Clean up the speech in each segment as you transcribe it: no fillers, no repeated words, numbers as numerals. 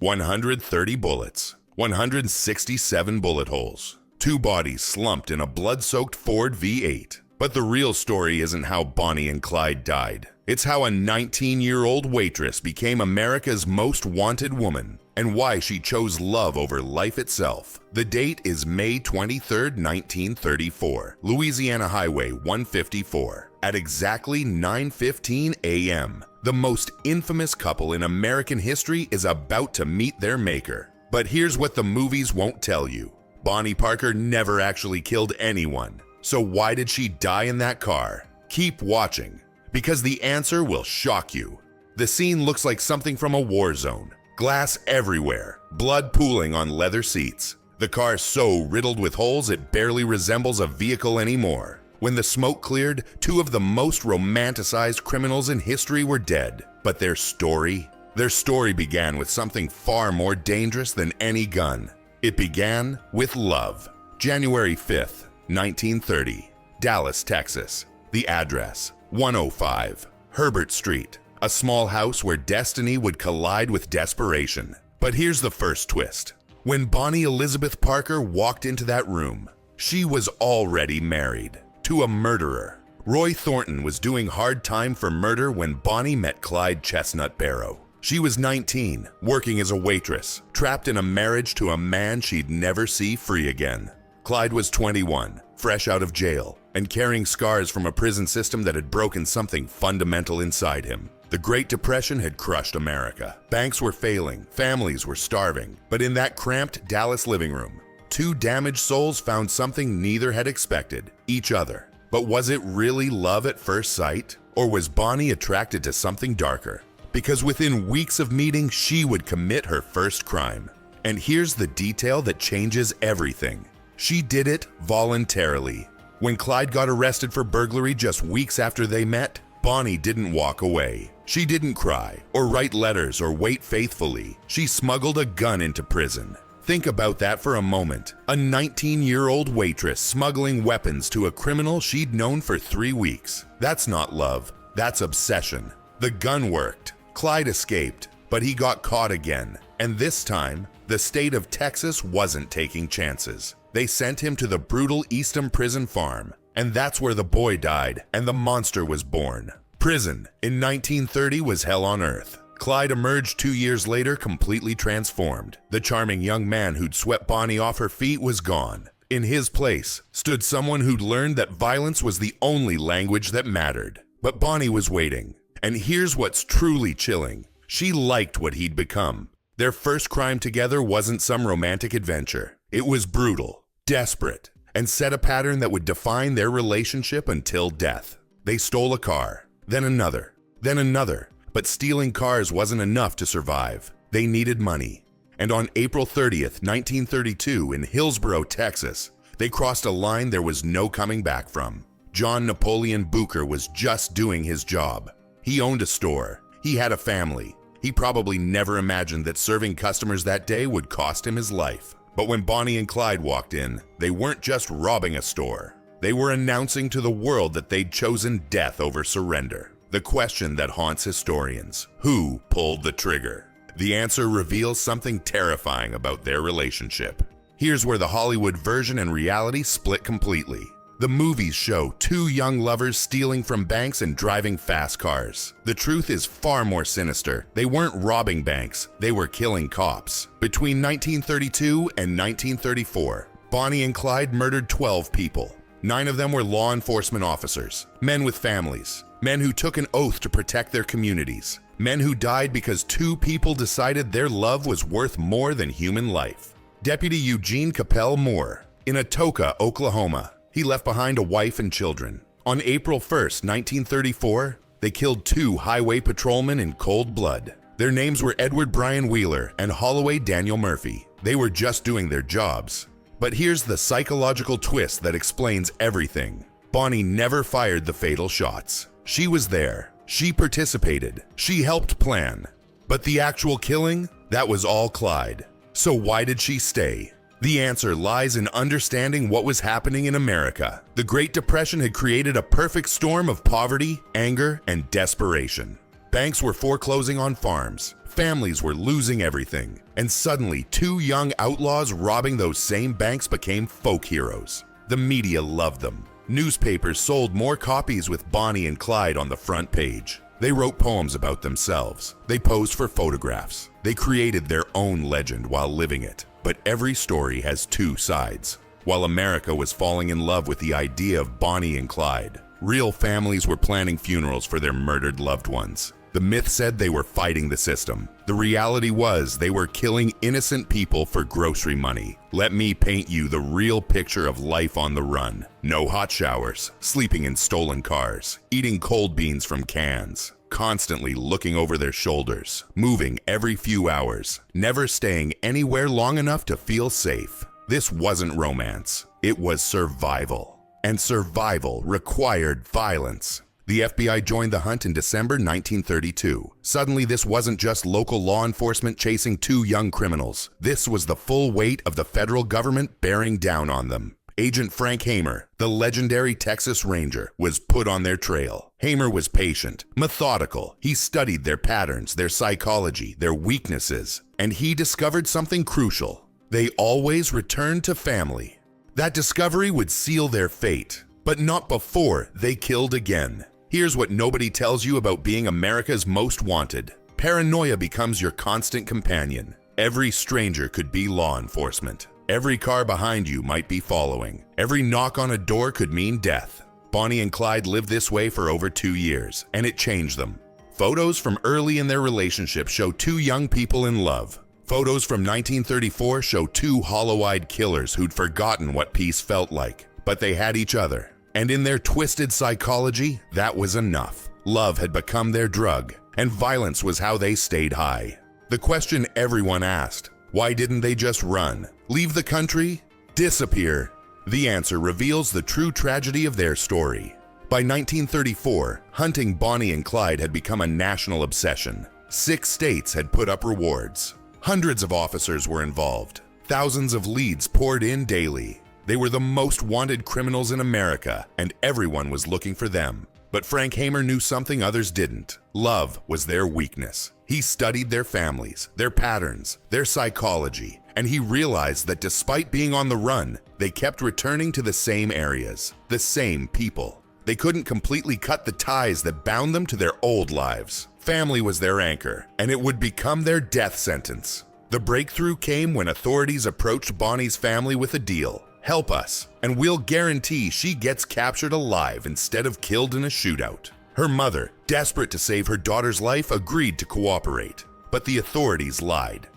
130 bullets, 167 bullet holes, 2 bodies slumped in a blood-soaked Ford V8. But the real story isn't how Bonnie and Clyde died. It's how a 19-year-old waitress became America's most wanted woman, and why she chose love over life itself. The date is May 23, 1934, Louisiana Highway 154. At exactly 9:15 a.m., the most infamous couple in American history is about to meet their maker. But here's what the movies won't tell you. Bonnie Parker never actually killed anyone. So why did she die in that car? Keep watching, because the answer will shock you. The scene looks like something from a war zone. Glass everywhere, blood pooling on leather seats. The car so riddled with holes it barely resembles a vehicle anymore. When the smoke cleared, 2 of the most romanticized criminals in history were dead. But their story began with something far more dangerous than any gun. It began with love. January 5th, 1930, Dallas, Texas. The address, 105 Herbert Street, a small house where destiny would collide with desperation. But here's the first twist. When Bonnie Elizabeth Parker walked into that room, she was already married to a murderer. Roy Thornton was doing hard time for murder when Bonnie met Clyde Chestnut Barrow. She was 19, working as a waitress, trapped in a marriage to a man she'd never see free again. Clyde was 21, fresh out of jail, and carrying scars from a prison system that had broken something fundamental inside him. The Great Depression had crushed America. Banks were failing, families were starving. But in that cramped Dallas living room, 2 damaged souls found something neither had expected, each other. But was it really love at first sight? Or was Bonnie attracted to something darker? Because within weeks of meeting, she would commit her first crime. And here's the detail that changes everything. She did it voluntarily. When Clyde got arrested for burglary just weeks after they met, Bonnie didn't walk away. She didn't cry, or write letters, or wait faithfully. She smuggled a gun into prison. Think about that for a moment. A 19-year-old waitress smuggling weapons to a criminal she'd known for 3 weeks. That's not love, that's obsession. The gun worked. Clyde escaped, but he got caught again. And this time, the state of Texas wasn't taking chances. They sent him to the brutal Eastham prison farm, and that's where the boy died and the monster was born. Prison in 1930 was hell on earth. Clyde emerged 2 years later completely transformed. The charming young man who'd swept Bonnie off her feet was gone. In his place stood someone who'd learned that violence was the only language that mattered. But Bonnie was waiting. And here's what's truly chilling. She liked what he'd become. Their first crime together wasn't some romantic adventure. It was brutal, desperate, and set a pattern that would define their relationship until death. They stole a car, then another, but stealing cars wasn't enough to survive. They needed money. And on April 30th, 1932, in Hillsborough, Texas, they crossed a line there was no coming back from. John Napoleon Bucher was just doing his job. He owned a store. He had a family. He probably never imagined that serving customers that day would cost him his life. But when Bonnie and Clyde walked in, they weren't just robbing a store. They were announcing to the world that they'd chosen death over surrender. The question that haunts historians: who pulled the trigger? The answer reveals something terrifying about their relationship. Here's where the Hollywood version and reality split completely. The movies show 2 young lovers stealing from banks and driving fast cars. The truth is far more sinister. They weren't robbing banks, they were killing cops. Between 1932 and 1934, Bonnie and Clyde murdered 12 people. 9 of them were law enforcement officers, men with families, men who took an oath to protect their communities, men who died because 2 people decided their love was worth more than human life. Deputy Eugene Capel Moore, in Atoka, Oklahoma, he left behind a wife and children. On April 1st, 1934, they killed 2 highway patrolmen in cold blood. Their names were Edward Brian Wheeler and Holloway Daniel Murphy. They were just doing their jobs. But here's the psychological twist that explains everything. Bonnie never fired the fatal shots. She was there. She participated. She helped plan. But the actual killing, that was all Clyde. So why did she stay? The answer lies in understanding what was happening in America. The Great Depression had created a perfect storm of poverty, anger, and desperation. Banks were foreclosing on farms. Families were losing everything, and suddenly 2 young outlaws robbing those same banks became folk heroes. The media loved them. Newspapers sold more copies with Bonnie and Clyde on the front page. They wrote poems about themselves. They posed for photographs. They created their own legend while living it. But every story has 2 sides. While America was falling in love with the idea of Bonnie and Clyde, real families were planning funerals for their murdered loved ones. The myth said they were fighting the system. The reality was they were killing innocent people for grocery money. Let me paint you the real picture of life on the run. No hot showers, sleeping in stolen cars, eating cold beans from cans, constantly looking over their shoulders, moving every few hours, never staying anywhere long enough to feel safe. This wasn't romance. It was survival. And survival required violence. The FBI joined the hunt in December 1932. Suddenly, this wasn't just local law enforcement chasing 2 young criminals. This was the full weight of the federal government bearing down on them. Agent Frank Hamer, the legendary Texas Ranger, was put on their trail. Hamer was patient, methodical. He studied their patterns, their psychology, their weaknesses, and he discovered something crucial. They always returned to family. That discovery would seal their fate, but not before they killed again. Here's what nobody tells you about being America's most wanted. Paranoia becomes your constant companion. Every stranger could be law enforcement. Every car behind you might be following. Every knock on a door could mean death. Bonnie and Clyde lived this way for over 2 years, and it changed them. Photos from early in their relationship show 2 young people in love. Photos from 1934 show 2 hollow-eyed killers who'd forgotten what peace felt like, but they had each other. And in their twisted psychology, that was enough. Love had become their drug, and violence was how they stayed high. The question everyone asked, why didn't they just run? Leave the country? Disappear? The answer reveals the true tragedy of their story. By 1934, hunting Bonnie and Clyde had become a national obsession. 6 states had put up rewards. Hundreds of officers were involved. Thousands of leads poured in daily. They were the most wanted criminals in America, and everyone was looking for them. But Frank Hamer knew something others didn't. Love was their weakness. He studied their families, their patterns, their psychology, and he realized that despite being on the run, they kept returning to the same areas, the same people. They couldn't completely cut the ties that bound them to their old lives. Family was their anchor, and it would become their death sentence. The breakthrough came when authorities approached Bonnie's family with a deal. Help us, and we'll guarantee she gets captured alive instead of killed in a shootout. Her mother, desperate to save her daughter's life, agreed to cooperate, but the authorities lied.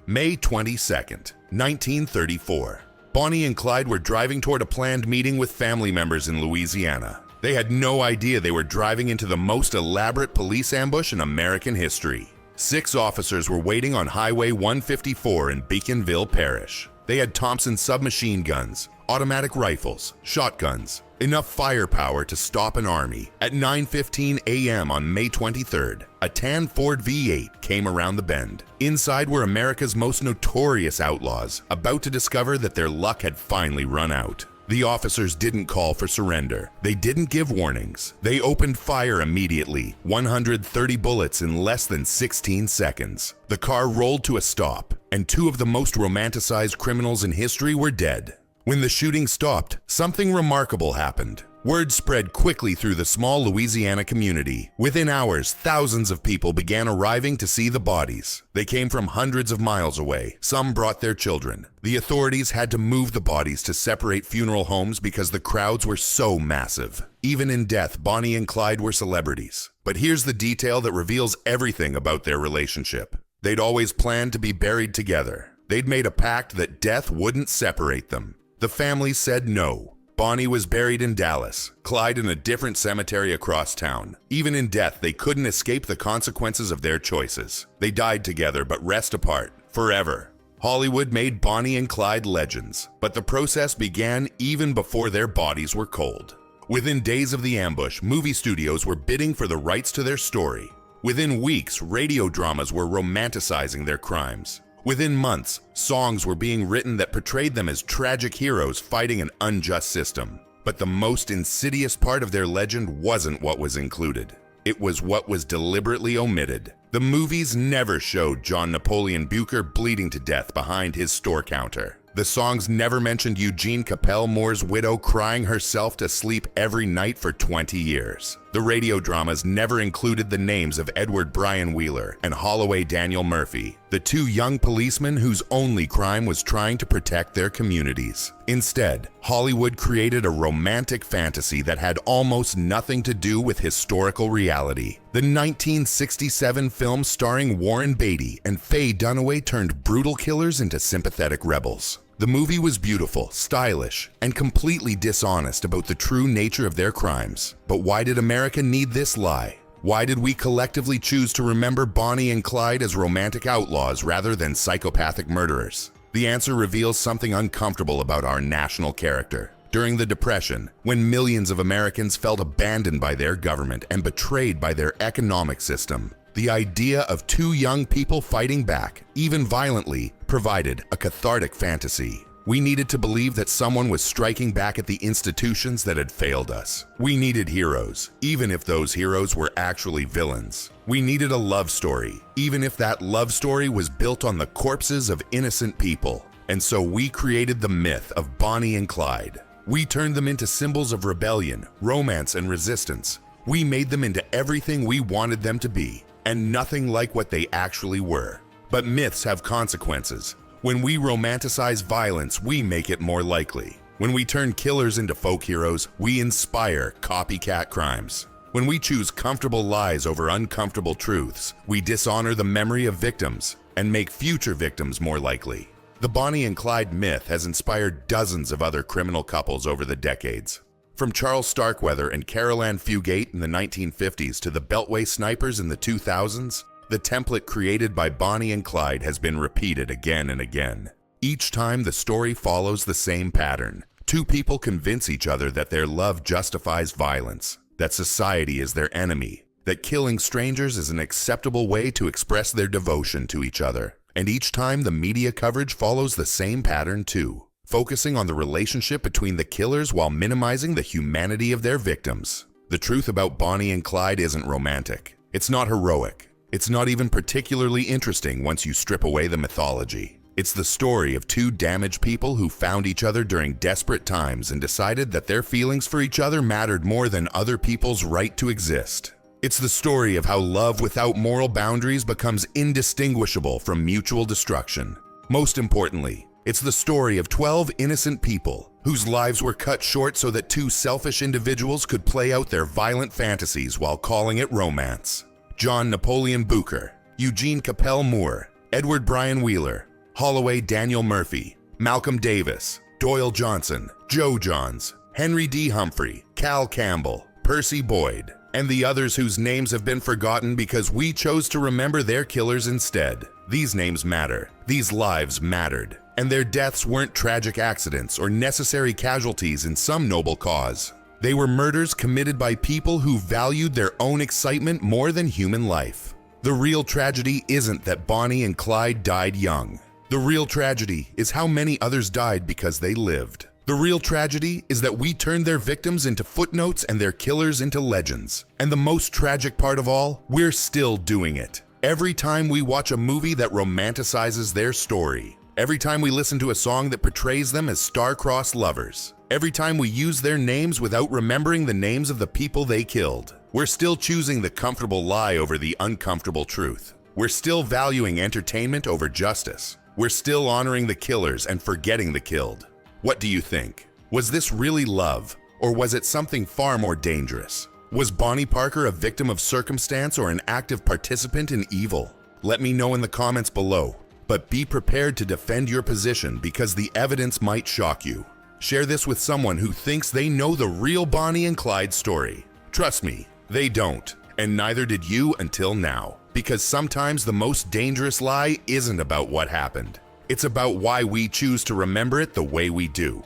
May 22nd, 1934. Bonnie and Clyde were driving toward a planned meeting with family members in Louisiana. They had no idea they were driving into the most elaborate police ambush in American history. 6 officers were waiting on Highway 154 in Beaconville Parish. They had Thompson submachine guns, automatic rifles, shotguns, enough firepower to stop an army. At 9:15 a.m. on May 23rd, a tan Ford V8 came around the bend. Inside were America's most notorious outlaws, about to discover that their luck had finally run out. The officers didn't call for surrender. They didn't give warnings. They opened fire immediately, 130 bullets in less than 16 seconds. The car rolled to a stop, and 2 of the most romanticized criminals in history were dead. When the shooting stopped, something remarkable happened. Word spread quickly through the small Louisiana community. Within hours, thousands of people began arriving to see the bodies. They came from hundreds of miles away. Some brought their children. The authorities had to move the bodies to separate funeral homes because the crowds were so massive. Even in death, Bonnie and Clyde were celebrities. But here's the detail that reveals everything about their relationship. They'd always planned to be buried together. They'd made a pact that death wouldn't separate them. The family said no. Bonnie was buried in Dallas, Clyde in a different cemetery across town. Even in death, they couldn't escape the consequences of their choices. They died together but rest apart, forever. Hollywood made Bonnie and Clyde legends, but the process began even before their bodies were cold. Within days of the ambush, movie studios were bidding for the rights to their story. Within weeks, radio dramas were romanticizing their crimes. Within months, songs were being written that portrayed them as tragic heroes fighting an unjust system. But the most insidious part of their legend wasn't what was included. It was what was deliberately omitted. The movies never showed John Napoleon Bucher bleeding to death behind his store counter. The songs never mentioned Eugene Capel Moore's widow crying herself to sleep every night for 20 years. The radio dramas never included the names of Edward Brian Wheeler and Holloway Daniel Murphy, the two young policemen whose only crime was trying to protect their communities. Instead, Hollywood created a romantic fantasy that had almost nothing to do with historical reality. The 1967 film starring Warren Beatty and Faye Dunaway turned brutal killers into sympathetic rebels. The movie was beautiful, stylish, and completely dishonest about the true nature of their crimes. But why did America need this lie? Why did we collectively choose to remember Bonnie and Clyde as romantic outlaws rather than psychopathic murderers? The answer reveals something uncomfortable about our national character. During the Depression, when millions of Americans felt abandoned by their government and betrayed by their economic system, the idea of two young people fighting back, even violently, provided a cathartic fantasy. We needed to believe that someone was striking back at the institutions that had failed us. We needed heroes, even if those heroes were actually villains. We needed a love story, even if that love story was built on the corpses of innocent people. And so we created the myth of Bonnie and Clyde. We turned them into symbols of rebellion, romance, and resistance. We made them into everything we wanted them to be, and nothing like what they actually were. But myths have consequences. When we romanticize violence, we make it more likely. When we turn killers into folk heroes, we inspire copycat crimes. When we choose comfortable lies over uncomfortable truths, we dishonor the memory of victims and make future victims more likely. The Bonnie and Clyde myth has inspired dozens of other criminal couples over the decades. From Charles Starkweather and Carol Ann Fugate in the 1950s to the Beltway snipers in the 2000s, the template created by Bonnie and Clyde has been repeated again and again. Each time the story follows the same pattern. Two people convince each other that their love justifies violence, that society is their enemy, that killing strangers is an acceptable way to express their devotion to each other. And each time the media coverage follows the same pattern too, focusing on the relationship between the killers while minimizing the humanity of their victims. The truth about Bonnie and Clyde isn't romantic. It's not heroic. It's not even particularly interesting once you strip away the mythology. It's the story of two damaged people who found each other during desperate times and decided that their feelings for each other mattered more than other people's right to exist. It's the story of how love without moral boundaries becomes indistinguishable from mutual destruction. Most importantly, it's the story of 12 innocent people whose lives were cut short so that two selfish individuals could play out their violent fantasies while calling it romance. John Napoleon Bucher, Eugene Capel Moore, Edward Brian Wheeler, Holloway Daniel Murphy, Malcolm Davis, Doyle Johnson, Joe Johns, Henry D. Humphrey, Cal Campbell, Percy Boyd, and the others whose names have been forgotten because we chose to remember their killers instead. These names matter. These lives mattered. And their deaths weren't tragic accidents or necessary casualties in some noble cause. They were murders committed by people who valued their own excitement more than human life. The real tragedy isn't that Bonnie and Clyde died young. The real tragedy is how many others died because they lived. The real tragedy is that we turned their victims into footnotes and their killers into legends. And the most tragic part of all, we're still doing it. Every time we watch a movie that romanticizes their story. Every time we listen to a song that portrays them as star-crossed lovers. Every time we use their names without remembering the names of the people they killed. We're still choosing the comfortable lie over the uncomfortable truth. We're still valuing entertainment over justice. We're still honoring the killers and forgetting the killed. What do you think? Was this really love, or was it something far more dangerous? Was Bonnie Parker a victim of circumstance or an active participant in evil? Let me know in the comments below. But be prepared to defend your position because the evidence might shock you. Share this with someone who thinks they know the real Bonnie and Clyde story. Trust me, they don't, and neither did you until now. Because sometimes the most dangerous lie isn't about what happened. It's about why we choose to remember it the way we do.